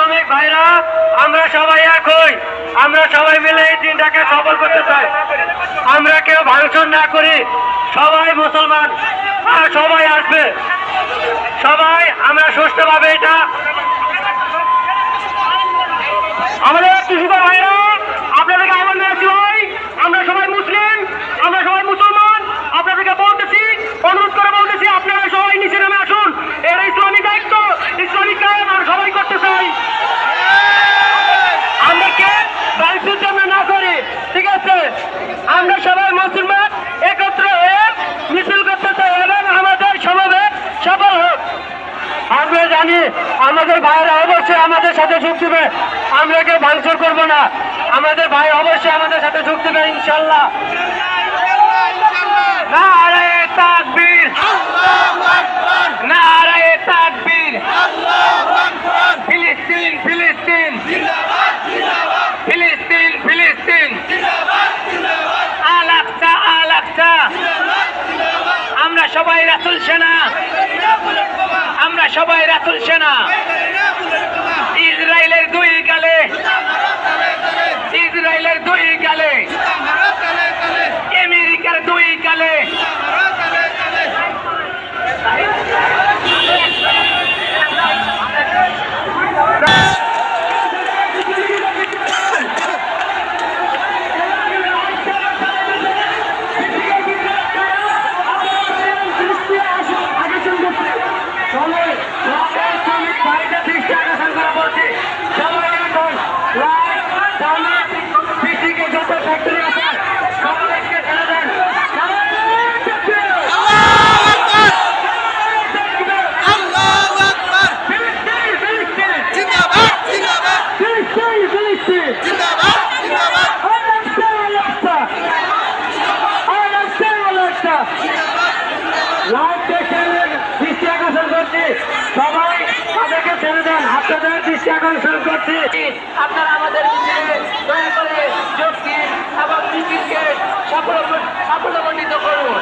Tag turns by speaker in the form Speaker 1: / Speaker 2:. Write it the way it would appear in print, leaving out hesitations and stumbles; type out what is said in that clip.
Speaker 1: শ্রমিক ভাইরা আমরা সবাই এক হই, আমরা সবাই মিলে এই দিনটাকে সফল করতে চাই। আমরা কেউ ভাঙচুর না করি, সবাই মুসলমান আর সবাই আসবে, সবাই আমরা সুষ্ঠুভাবে এটা আমাদের কৃষিকর ভাইরা আপনাদেরকে আহ্বান জানাচ্ছি ভাই, আমরা সবাই মুসলিম, আমরা সবাই মুসলমান, আপনাদেরকে বলতেছি, অনুরোধ করে বলতেছি আপনারা সবাই নিচে নেমে আসুন। এর ইসলামী দায়িত্ব, ইসলামিক কাজ আমরা সবাই করতে চাই। আমরা কে ভাঙচুর জন্য না করি, ঠিক আছে? আমরা সবাই মুসলমান একত্র হয়ে মিছিল করতে চাই এবং আমাদের সমাবেশ সফল হোক। আমরা জানি আমাদের ভাইরা অবশ্যই আমাদের সাথে যোগ দেবে, আমরা কেউ ভাঙচুর করবো না, আমাদের ভাই অবশ্যই আমাদের সাথে যোগ দেবে ইনশাল্লাহ। নারায়ে তাকবীর, নারায়ে তাকবীর, ফিলিস্তিন ফিলিস্তিন, ফিলিস্তিন ফিলিস্তিন, আল আকসা আল আকসা। আমরা সবাই রাসূল সেনা, আমরা সবাই রাসূল সেনা। ইসরায়েলের দুই গালে, ইসরায়েলের দুই গালে, আমেরিকার দুই গালে। সবাই তাদেরকে ছেড়ে দেন, আপনাদের দৃষ্টি আকর্ষণ করছি। আপনারা আমাদের মিছিলে দয়া করে যোগ দিন এবং মিছিলকে সাফল্যমণ্ডিত করুন।